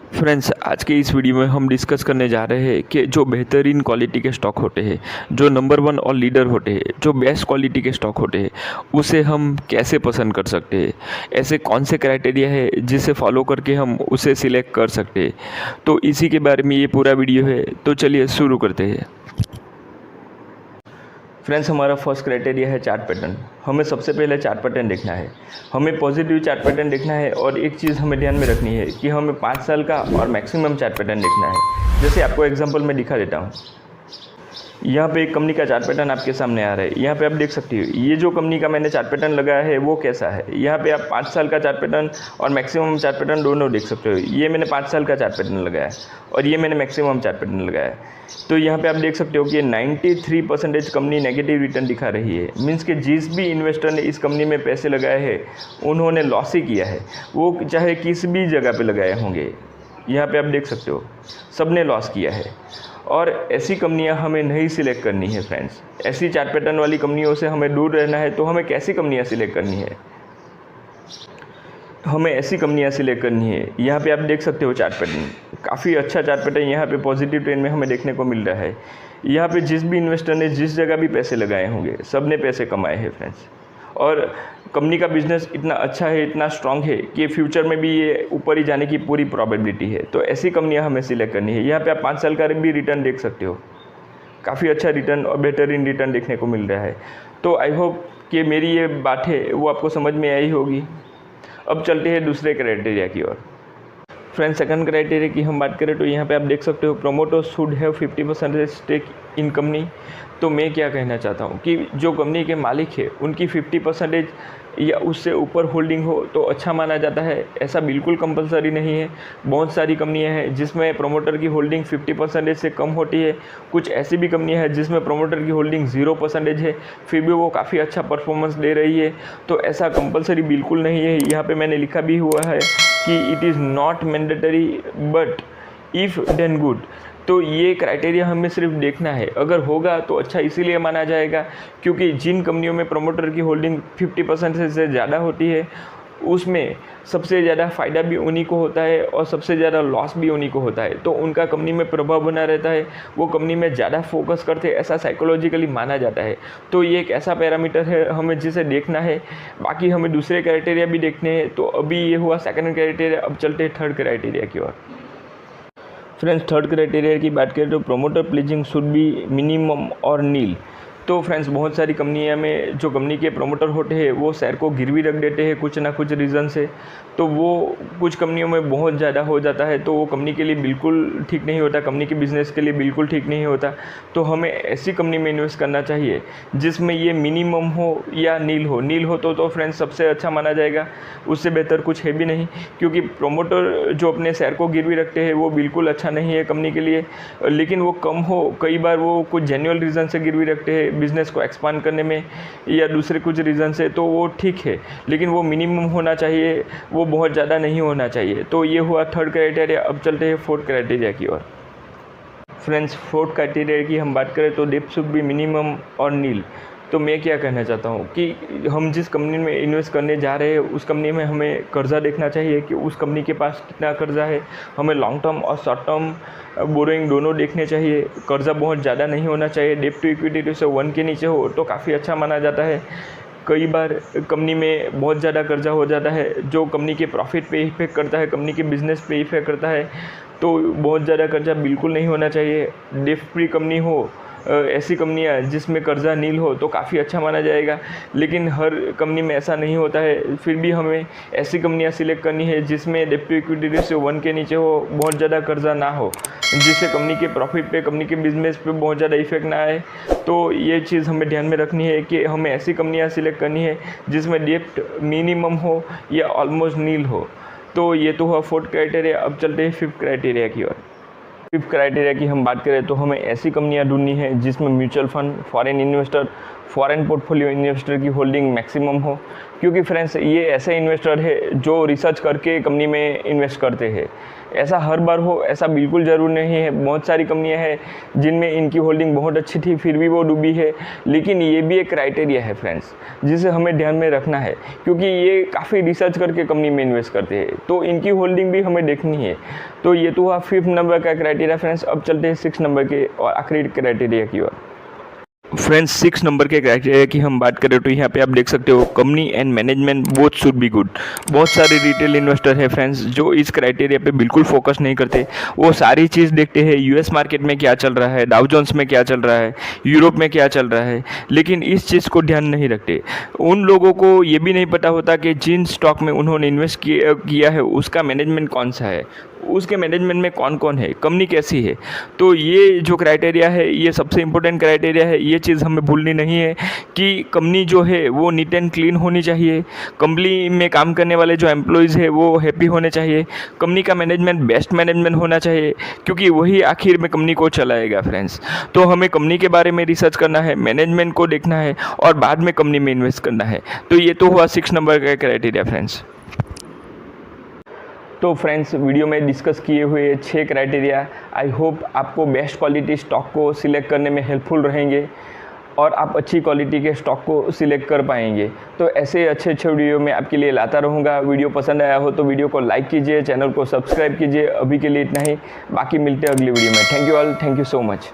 Friends, आज के इस वीडियो में हम डिस्कस करने जा रहे हैं कि जो बेहतरीन क्वालिटी के स्टॉक होते हैं, जो नंबर वन और लीडर होते हैं, जो बेस्ट क्वालिटी के स्टॉक होते हैं, उसे हम कैसे पसंद कर सकते हैं। ऐसे कौन से क्राइटेरिया है जिसे फॉलो करके हम उसे सिलेक्ट कर सकते हैं। तो इसी के बारे में ये पूरा वीडियो है, तो चलिए शुरू करते हैं। फ्रेंड्स, हमारा फर्स्ट क्राइटेरिया है चार्ट पैटर्न। हमें सबसे पहले चार्ट पैटर्न देखना है, हमें पॉजिटिव चार्ट पैटर्न देखना है। और एक चीज़ हमें ध्यान में रखनी है कि हमें 5 साल का और मैक्सिमम चार्ट पैटर्न देखना है। जैसे आपको एग्जांपल मैं दिखा देता हूँ। यहाँ पे एक कंपनी का चार्ट पैटर्न आपके सामने आ रहा है। यहाँ पे आप देख सकते हो ये जो कंपनी का मैंने चार्ट पैटर्न लगाया है वो कैसा है। यहाँ पे आप 5 साल का चार्ट पैटर्न और मैक्सिमम चार्ट पैटर्न दोनों देख सकते हो। ये मैंने 5 साल का चार्ट पैटर्न लगाया है और ये मैंने मैक्सिमम चार्ट पैटर्न लगाया है। तो यहाँ पे आप देख सकते हो कि 93% कंपनी नेगेटिव रिटर्न दिखा रही है। मीन्स कि जिस भी इन्वेस्टर ने इस कंपनी में पैसे लगाए हैं उन्होंने लॉस ही किया है, वो चाहे किस भी जगह पे लगाए होंगे। यहाँ पे आप देख सकते हो सब ने लॉस किया है। और ऐसी कंपनियां हमें नहीं सिलेक्ट करनी है फ्रेंड्स। ऐसी चार्ट पैटर्न वाली कंपनियों से हमें दूर रहना है। तो हमें कैसी कंपनियां सिलेक्ट करनी है, हमें ऐसी कंपनियां सिलेक्ट करनी है। यहाँ पे आप देख सकते हो चार्ट पैटर्न, काफ़ी अच्छा चार्ट पैटर्न यहाँ पे पॉजिटिव ट्रेंड में हमें देखने को मिल रहा है। यहाँ पे जिस भी इन्वेस्टर ने जिस जगह भी पैसे लगाए होंगे सब ने पैसे कमाए हैं फ्रेंड्स। और कंपनी का बिजनेस इतना अच्छा है, इतना स्ट्रांग है कि फ्यूचर में भी ये ऊपर ही जाने की पूरी प्रोबेबिलिटी है। तो ऐसी कंपनियां हमें सिलेक्ट करनी है। यहाँ पे आप 5 साल का भी रिटर्न देख सकते हो, काफ़ी अच्छा रिटर्न और बेहतरीन रिटर्न देखने को मिल रहा है। तो आई होप कि मेरी ये बात है वो आपको समझ में आई होगी। अब चलते हैं दूसरे क्राइटेरिया की ओर। फ्रेंड्स, सेकंड क्राइटेरिया की हम बात करें तो यहाँ पे आप देख सकते हो promoter should have 50% stake in company. तो मैं क्या कहना चाहता हूँ कि जो कंपनी के मालिक है उनकी 50% या उससे ऊपर होल्डिंग हो तो अच्छा माना जाता है। ऐसा बिल्कुल कंपलसरी नहीं है। बहुत सारी कंपनियां हैं जिसमें प्रोमोटर की होल्डिंग 50% से कम होती है। कुछ ऐसी भी कंपनियां हैं जिसमें प्रोमोटर की होल्डिंग 0% है, फिर भी वो काफ़ी अच्छा परफॉर्मेंस दे रही है। तो ऐसा कंपलसरी बिल्कुल नहीं है। यहाँ पे मैंने लिखा भी हुआ है कि it is not mandatory but if then good. तो ये क्राइटेरिया हमें सिर्फ देखना है, अगर होगा तो अच्छा इसीलिए माना जाएगा क्योंकि जिन कंपनियों में प्रोमोटर की होल्डिंग 50% से ज़्यादा होती है उसमें सबसे ज़्यादा फ़ायदा भी उन्हीं को होता है और सबसे ज़्यादा लॉस भी उन्हीं को होता है। तो उनका कंपनी में प्रभाव बना रहता है, वो कंपनी में ज़्यादा फोकस करते हैं, ऐसा साइकोलॉजिकली माना जाता है। तो ये एक ऐसा पैरामीटर है हमें जिसे देखना है। बाकी हमें दूसरे क्राइटेरिया भी देखने हैं। तो अभी ये हुआ सेकंड क्राइटेरिया। अब चलते हैं थर्ड क्राइटेरिया की ओर। फ्रेंड्स, थर्ड क्राइटेरिया की बात करें तो promoter pleasing should be minimum और नील। तो फ्रेंड्स, बहुत सारी कंपनियां में जो कंपनी के प्रोमोटर होते हैं वो शेयर को गिरवी रख देते हैं कुछ ना कुछ रीज़न से। तो वो कुछ कंपनियों में बहुत ज़्यादा हो जाता है तो वो कंपनी के लिए बिल्कुल ठीक नहीं होता, कंपनी के बिज़नेस के लिए बिल्कुल ठीक नहीं होता। तो हमें ऐसी कंपनी में इन्वेस्ट करना चाहिए जिसमें ये मिनिमम हो या नील हो। नील हो तो फ्रेंड्स सबसे अच्छा माना जाएगा, उससे बेहतर कुछ है भी नहीं। क्योंकि प्रोमोटर जो अपने शेयर को गिरवी रखते हैं वो बिल्कुल अच्छा नहीं है कंपनी के लिए। लेकिन वो कम हो, कई बार वो कुछ जेन्युइन रीज़न से गिरवी रखते हैं बिज़नेस को एक्सपांड करने में या दूसरे कुछ रीज़न से, तो वो ठीक है। लेकिन वो मिनिमम होना चाहिए, वो बहुत ज़्यादा नहीं होना चाहिए। तो ये हुआ थर्ड क्राइटेरिया। अब चलते हैं फोर्थ क्राइटेरिया की ओर। फ्रेंड्स, फोर्थ क्राइटेरिया की हम बात करें तो डेप्थ शुड बी मिनिमम और नील। तो मैं क्या कहना चाहता हूँ कि हम जिस कंपनी में इन्वेस्ट करने जा रहे हैं उस कंपनी में हमें कर्जा देखना चाहिए कि उस कंपनी के पास कितना कर्जा है। हमें लॉन्ग टर्म और शॉर्ट टर्म बोरोइंग दोनों देखने चाहिए। कर्जा बहुत ज़्यादा नहीं होना चाहिए। डेप्ट टू इक्विटी रेशियो 1 के नीचे हो तो काफ़ी अच्छा माना जाता है। कई बार कंपनी में बहुत ज़्यादा कर्जा हो जाता है जो कंपनी के प्रॉफिट पे इफेक्ट करता है, कंपनी के बिजनेस पे इफेक्ट करता है। तो बहुत ज़्यादा कर्जा बिल्कुल नहीं होना चाहिए। डेप्ट फ्री कंपनी हो, ऐसी कंपनियां जिसमें कर्जा नील हो तो काफ़ी अच्छा माना जाएगा। लेकिन हर कंपनी में ऐसा नहीं होता है, फिर भी हमें ऐसी कंपनियां सिलेक्ट करनी है जिसमें डेप्ट टू इक्विटी रेशियो 1 के नीचे हो, बहुत ज़्यादा कर्जा ना हो, जिससे कंपनी के प्रॉफिट पे, कंपनी के बिजनेस पे बहुत ज़्यादा इफेक्ट ना आए। तो ये चीज़ हमें ध्यान में रखनी है कि हमें ऐसी कंपनियां सिलेक्ट करनी है जिसमें डेप्ट मिनिमम हो या ऑलमोस्ट नील हो। तो ये तो हुआ फोर्थ क्राइटेरिया। अब चलते हैं फिफ्थ क्राइटेरिया की ओर। फिफ्थ क्राइटेरिया की हम बात करें तो हमें ऐसी कंपनियां ढूंढनी है जिसमें mutual fund, foreign investor, foreign portfolio investor की होल्डिंग मैक्सिमम हो, क्योंकि फ्रेंड्स ये ऐसे इन्वेस्टर है जो रिसर्च करके कंपनी में इन्वेस्ट करते हैं। ऐसा हर बार हो ऐसा बिल्कुल ज़रूर नहीं है। बहुत सारी कंपनियां हैं जिनमें इनकी होल्डिंग बहुत अच्छी थी फिर भी वो डूबी है, लेकिन ये भी एक क्राइटेरिया है फ्रेंड्स जिसे हमें ध्यान में रखना है, क्योंकि ये काफ़ी रिसर्च करके कंपनी में इन्वेस्ट करते हैं, तो इनकी होल्डिंग भी हमें देखनी है। तो ये तो हुआ 5th नंबर का क्राइटेरिया फ्रेंड्स। अब चलते हैं 6 नंबर के और आखिरी क्राइटेरिया की ओर। फ्रेंड्स 6 नंबर के क्राइटेरिया की हम बात करें तो यहाँ पे आप देख सकते हो company and management both should be good. बहुत सारे रिटेल इन्वेस्टर है फ्रेंड्स जो इस क्राइटेरिया पे बिल्कुल फोकस नहीं करते। वो सारी चीज़ देखते हैं यूएस मार्केट में क्या चल रहा है, डाउ जोन्स में क्या चल रहा है, यूरोप में क्या चल रहा है, लेकिन इस चीज़ को ध्यान नहीं रखते। उन लोगों को ये भी नहीं पता होता कि जिन स्टॉक में उन्होंने इन्वेस्ट किया है उसका मैनेजमेंट कौन सा है, उसके मैनेजमेंट में कौन कौन है, कंपनी कैसी है। तो ये जो क्राइटेरिया है ये सबसे इम्पोर्टेंट क्राइटेरिया है। ये चीज़ हमें भूलनी नहीं है कि कंपनी जो है वो नीट एंड क्लीन होनी चाहिए, कंपनी में काम करने वाले जो एम्प्लॉयज़ है वो हैप्पी होने चाहिए, कंपनी का मैनेजमेंट बेस्ट मैनेजमेंट होना चाहिए, क्योंकि वही आखिर में कंपनी को चलाएगा फ्रेंड्स। तो हमें कंपनी के बारे में रिसर्च करना है, मैनेजमेंट को देखना है और बाद में कंपनी में इन्वेस्ट करना है। तो ये तो हुआ 6 नंबर का क्राइटेरिया फ्रेंड्स। तो फ्रेंड्स वीडियो में डिस्कस किए हुए 6 क्राइटेरिया आई होप आपको बेस्ट क्वालिटी स्टॉक को सिलेक्ट करने में हेल्पफुल रहेंगे और आप अच्छी क्वालिटी के स्टॉक को सिलेक्ट कर पाएंगे। तो ऐसे अच्छे अच्छे वीडियो मैं आपके लिए लाता रहूँगा। वीडियो पसंद आया हो तो वीडियो को लाइक कीजिए, चैनल को सब्सक्राइब कीजिए। अभी के लिए इतना ही, बाकी मिलते हैं अगली वीडियो में। Thank you all, thank you so much.